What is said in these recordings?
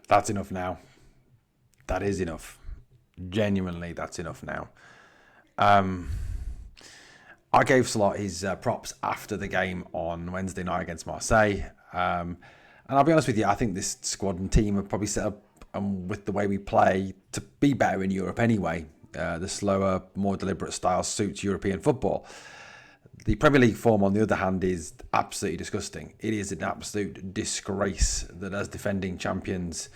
That's enough now. That is enough. Genuinely, that's enough now. I gave Salah his props after the game on Wednesday night against Marseille. And I'll be honest with you, I think this squad and team are probably set up with the way we play to be better in Europe anyway. The slower, more deliberate style suits European football. The Premier League form, on the other hand, is absolutely disgusting. It is an absolute disgrace that as defending champions,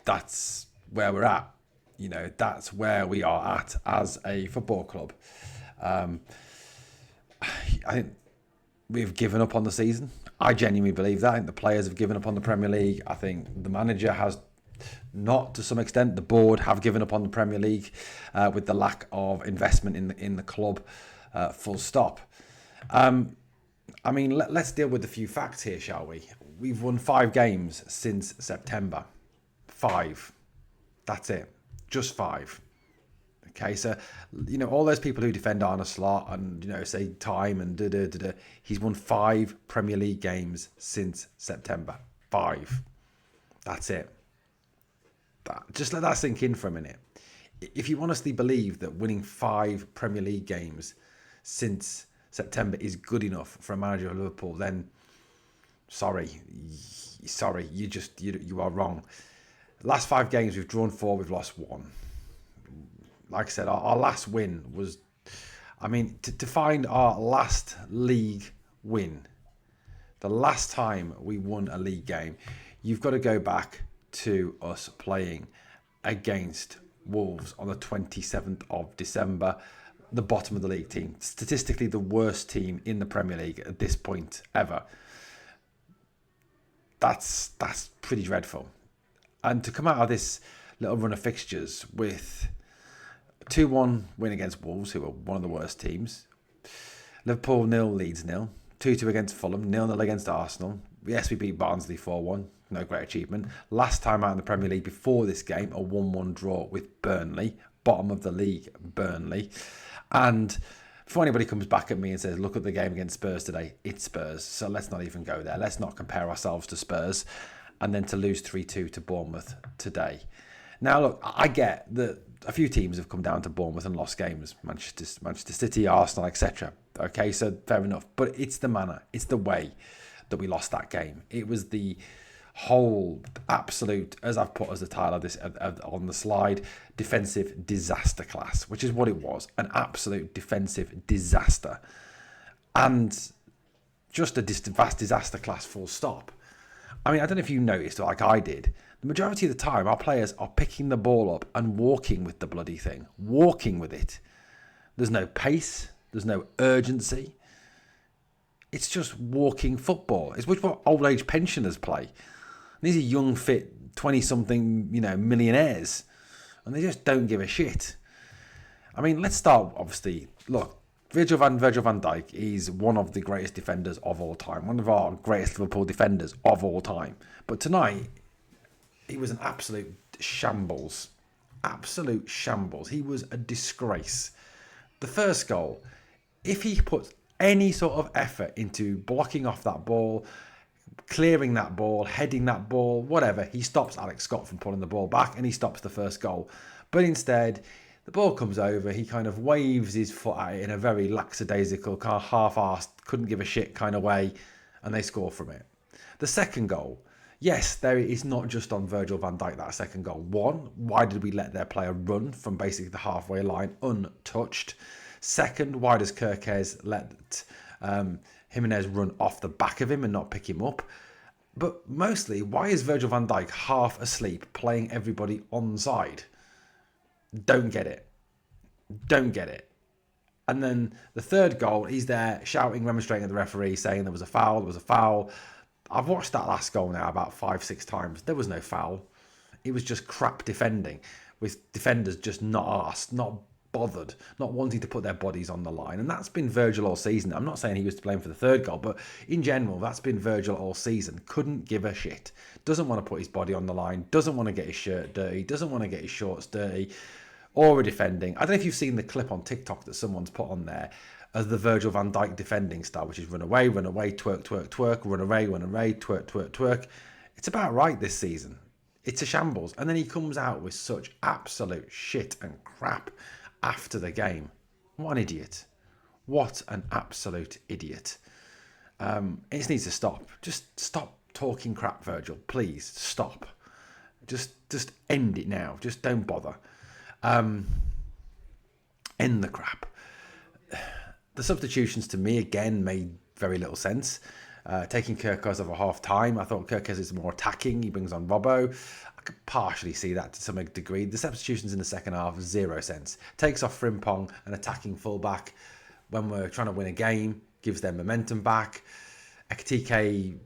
that's where we're at. You know, that's where we are at as a football club. I think we've given up on the season. I genuinely believe that. I think the players have given up on the Premier League. I think the manager has not, to some extent. The board have given up on the Premier League with the lack of investment in the club. Full stop. I mean, let's deal with a few facts here, shall we? We've won 5 games since September. 5. That's it. Just 5. Okay, so, you know, all those people who defend Arne Slot and, you know, say time and da-da-da-da, he's won 5 Premier League games since September. 5. That's it. Just let that sink in for a minute. If you honestly believe that winning 5 Premier League games since September is good enough for a manager of Liverpool, then sorry, you are wrong. Last 5 games we've drawn 4, we've lost 1. Like I said, our last win was, I mean, to find our last league win, the last time we won a league game, you've got to go back to us playing against Wolves on the 27th of December, the bottom of the league team, statistically the worst team in the Premier League at this point ever. That's pretty dreadful. And to come out of this little run of fixtures with a 2-1 win against Wolves, who are one of the worst teams, Liverpool 0, Leeds 0, 2-2 against Fulham, 0-0 against Arsenal. Yes, we beat Barnsley 4-1. No great achievement. Last time out in the Premier League before this game, a 1-1 draw with Burnley, bottom of the league, Burnley. And before anybody comes back at me and says, look at the game against Spurs today, it's Spurs. So let's not even go there. Let's not compare ourselves to Spurs. And then to lose 3-2 to Bournemouth today. Now, look, I get that a few teams have come down to Bournemouth and lost games. Manchester City, Arsenal, etc. Okay, so fair enough. But it's the manner, it's the way that we lost that game. It was the whole absolute, as I've put as the title of this on the slide, defensive disaster class, which is what it was, an absolute defensive disaster, and just a vast disaster class, full stop. I mean, I don't know if you noticed, like I did, the majority of the time our players are picking the ball up and walking with the bloody thing, walking with it. There's no pace, there's no urgency. It's just walking football. It's what old age pensioners play. These are young, fit, 20-something, millionaires. And they just don't give a shit. I mean, let's start, obviously. Look, Virgil van Dijk is one of the greatest defenders of all time. One of our greatest Liverpool defenders of all time. But tonight, he was an absolute shambles. Absolute shambles. He was a disgrace. The first goal, if he puts any sort of effort into blocking off that ball, clearing that ball, heading that ball, whatever, he stops Alex Scott from pulling the ball back and he stops the first goal. But instead, the ball comes over, he kind of waves his foot at it in a very lackadaisical, kind of half-arsed, couldn't give a shit kind of way, and they score from it. The second goal, yes, there is not just on Virgil van Dijk, that second goal. One, why did we let their player run from basically the halfway line untouched? Second, why does Kerkez let Jimenez run off the back of him and not pick him up? But mostly, why is Virgil van Dijk half asleep playing everybody onside? Don't get it. Don't get it. And then the third goal, he's there shouting, remonstrating at the referee, saying there was a foul, there was a foul. I've watched that last goal now about 5-6 times. There was no foul. It was just crap defending, with defenders just not asked, not bothered, not wanting to put their bodies on the line. And that's been Virgil all season. I'm not saying he was to blame for the third goal, but in general, that's been Virgil all season. Couldn't give a shit. Doesn't want to put his body on the line. Doesn't want to get his shirt dirty. Doesn't want to get his shorts dirty. Or defending. I don't know if you've seen the clip on TikTok that someone's put on there of the Virgil van Dijk defending style, which is run away, twerk, twerk, twerk, run away, twerk, twerk, twerk. It's about right this season. It's a shambles. And then he comes out with such absolute shit and crap after the game. What an idiot. What an absolute idiot. It just needs to stop. Just stop talking crap, Virgil. Please, stop. Just end it now. Just don't bother. End the crap. The substitutions to me, again, made very little sense. Taking Kirkos over half time, I thought Kirkos is more attacking. He brings on Robbo. I could partially see that to some degree. The substitutions in the second half, 0 sense. Takes off Frimpong, an attacking fullback, when we're trying to win a game, gives them momentum back. Ekitike,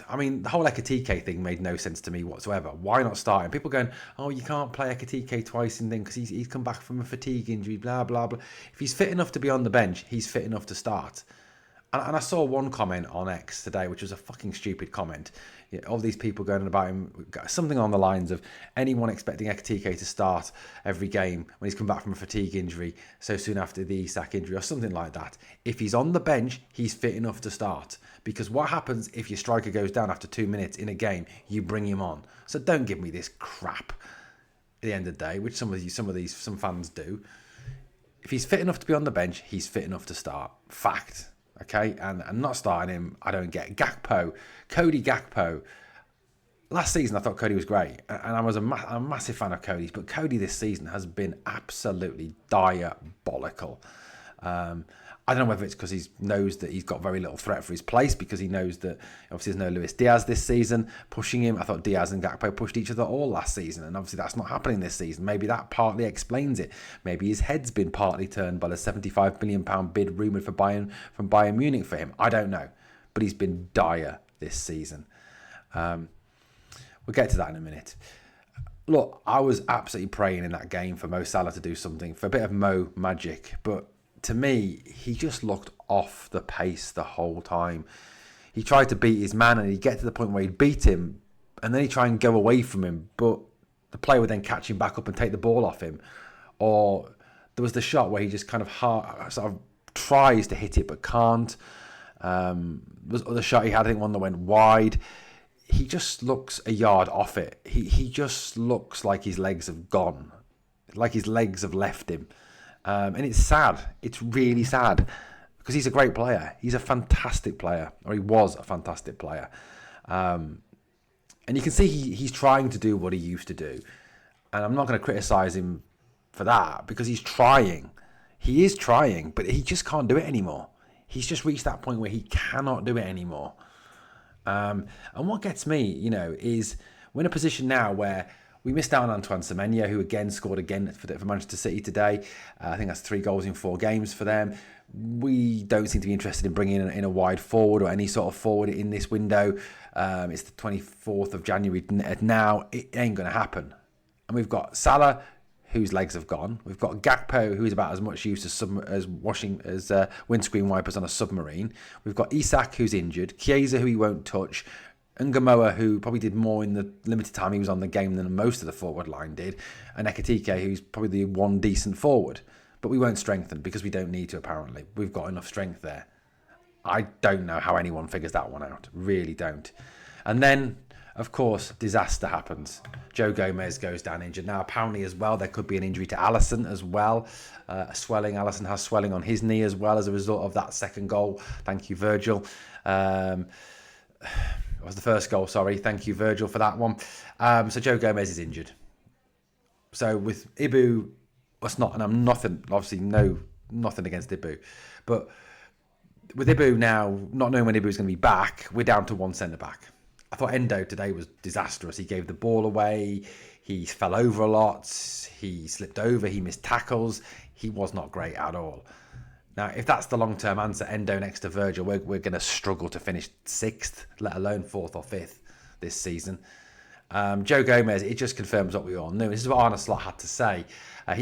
I mean, the whole Ekitike thing made no sense to me whatsoever. Why not start him? People going, oh, you can't play Ekitike twice in thing because he's come back from a fatigue injury, blah, blah, blah. If he's fit enough to be on the bench, he's fit enough to start. And I saw one comment on X today, which was a fucking stupid comment. Yeah, all these people going about him, something on the lines of anyone expecting Ekitike to start every game when he's come back from a fatigue injury so soon after the Isak injury or something like that. If he's on the bench, he's fit enough to start. Because what happens if your striker goes down after 2 minutes in a game? You bring him on. So don't give me this crap at the end of the day, which some fans do. If he's fit enough to be on the bench, he's fit enough to start. Fact. Okay, and not starting him, I don't get. Cody Gakpo. Last season, I thought Cody was great, and I was a massive fan of Cody's. But Cody this season has been absolutely diabolical. I don't know whether it's because he knows that he's got very little threat for his place, because he knows that obviously there's no Luis Diaz this season pushing him. I thought Diaz and Gakpo pushed each other all last season, and obviously that's not happening this season. Maybe that partly explains it. Maybe his head's been partly turned by the £75 million bid rumoured from Bayern Munich for him. I don't know, but he's been dire this season. We'll get to that in a minute. Look, I was absolutely praying in that game for Mo Salah to do something, for a bit of Mo magic, but to me, he just looked off the pace the whole time. He tried to beat his man and he'd get to the point where he'd beat him and then he'd try and go away from him, but the player would then catch him back up and take the ball off him. Or there was the shot where he just kind of sort of tries to hit it but can't. There was the shot he had, I think one that went wide. He just looks a yard off it. He just looks like his legs have gone, like his legs have left him. And it's sad. It's really sad because he's a great player. He's a fantastic player, or he was a fantastic player. And you can see he's trying to do what he used to do. And I'm not going to criticise him for that because he's trying. He is trying, but he just can't do it anymore. He's just reached that point where he cannot do it anymore. And what gets me, is we're in a position now where we missed out on Antoine Semenyo, who again scored again for Manchester City today. I think that's 3 goals in 4 games for them. We don't seem to be interested in bringing in a wide forward or any sort of forward in this window. It's the 24th of January now. It ain't going to happen. And we've got Salah, whose legs have gone. We've got Gakpo, who is about as much use as windscreen wipers on a submarine. We've got Isak, who's injured. Chiesa, who he won't touch. Ngamoa, who probably did more in the limited time he was on the game than most of the forward line did, and Ekitike, who's probably the one decent forward. But we won't strengthen because we don't need to, apparently. We've got enough strength there. I don't know how anyone figures that one out. Really don't. And then, of course, disaster happens. Joe Gomez goes down injured. Now, apparently as well, there could be an injury to Alisson as well. Swelling. Alisson has swelling on his knee as well as a result of that second goal. Thank you, Virgil. It was the first goal, sorry. Thank you, Virgil, for that one. So Joe Gomez is injured. So with Ibu, that's not, and I'm nothing against Ibu. But with Ibu now, not knowing when Ibu is going to be back, we're down to one centre-back. I thought Endo today was disastrous. He gave the ball away. He fell over a lot. He slipped over. He missed tackles. He was not great at all. Now, if that's the long-term answer, Endo next to Virgil, we're going to struggle to finish 6th, let alone 4th or 5th this season. Joe Gomez, it just confirms what we all knew. This is what Arne Slot had to say.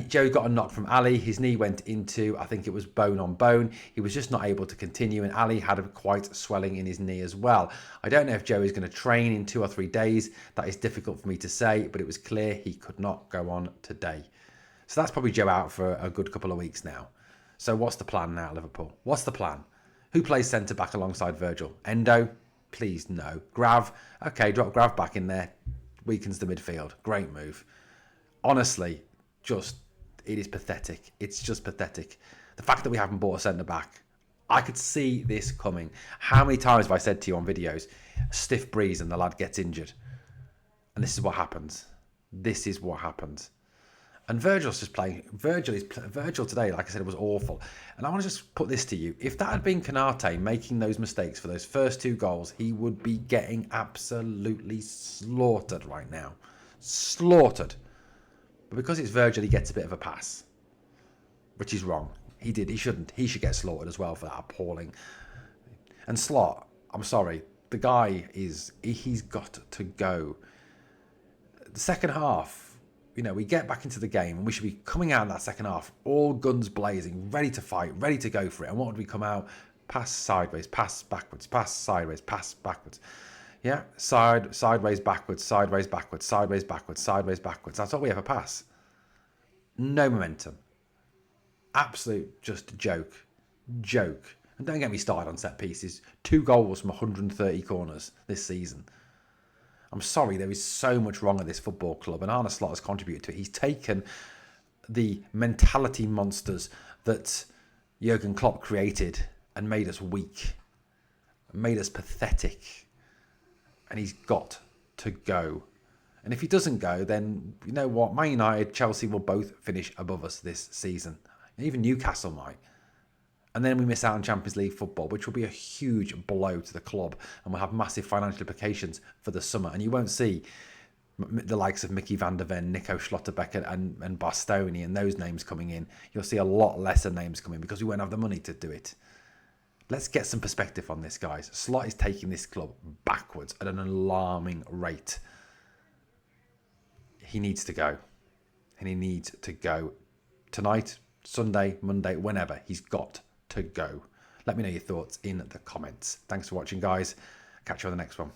Joe got a knock from Ali. His knee went into, I think it was bone on bone. He was just not able to continue, and Ali had a quite swelling in his knee as well. I don't know if Joe is going to train in 2 or 3 days. That is difficult for me to say, but it was clear he could not go on today. So that's probably Joe out for a good couple of weeks now. So what's the plan now, Liverpool? What's the plan? Who plays centre-back alongside Virgil? Endo? Please, no. Grav, okay, drop Grav back in there. Weakens the midfield. Great move. Honestly, it is pathetic. It's just pathetic. The fact that we haven't bought a centre-back, I could see this coming. How many times have I said to you on videos, stiff breeze and the lad gets injured? And this is what happens. This is what happens. And Virgil's just playing. Virgil today, like I said, was awful. And I want to just put this to you. If that had been Canate making those mistakes for those first 2 goals, he would be getting absolutely slaughtered right now. Slaughtered. But because it's Virgil, he gets a bit of a pass. Which is wrong. He shouldn't. He should get slaughtered as well for that appalling. And Slot, I'm sorry. The guy he's got to go. The second half, we get back into the game and we should be coming out in that second half, all guns blazing, ready to fight, ready to go for it. And what would we come out? Pass sideways, pass backwards, pass sideways, pass backwards. Yeah, sideways, backwards, sideways, backwards, sideways, backwards, sideways, backwards. That's all we ever pass. No momentum. Absolute just joke. And don't get me started on set pieces. 2 goals from 130 corners this season. I'm sorry, there is so much wrong at this football club, and Arne Slot has contributed to it. He's taken the mentality monsters that Jurgen Klopp created and made us weak, made us pathetic, and he's got to go. And if he doesn't go, then you know what? Man United, Chelsea will both finish above us this season. Even Newcastle might. And then we miss out on Champions League football, which will be a huge blow to the club and will have massive financial implications for the summer. And you won't see the likes of Mickey van der Ven, Nico Schlotterbeck and Bastoni and those names coming in. You'll see a lot lesser names coming because we won't have the money to do it. Let's get some perspective on this, guys. Slot is taking this club backwards at an alarming rate. He needs to go. And he needs to go tonight, Sunday, Monday, whenever. He's got to go. Let me know your thoughts in the comments. Thanks for watching, guys. Catch you on the next one.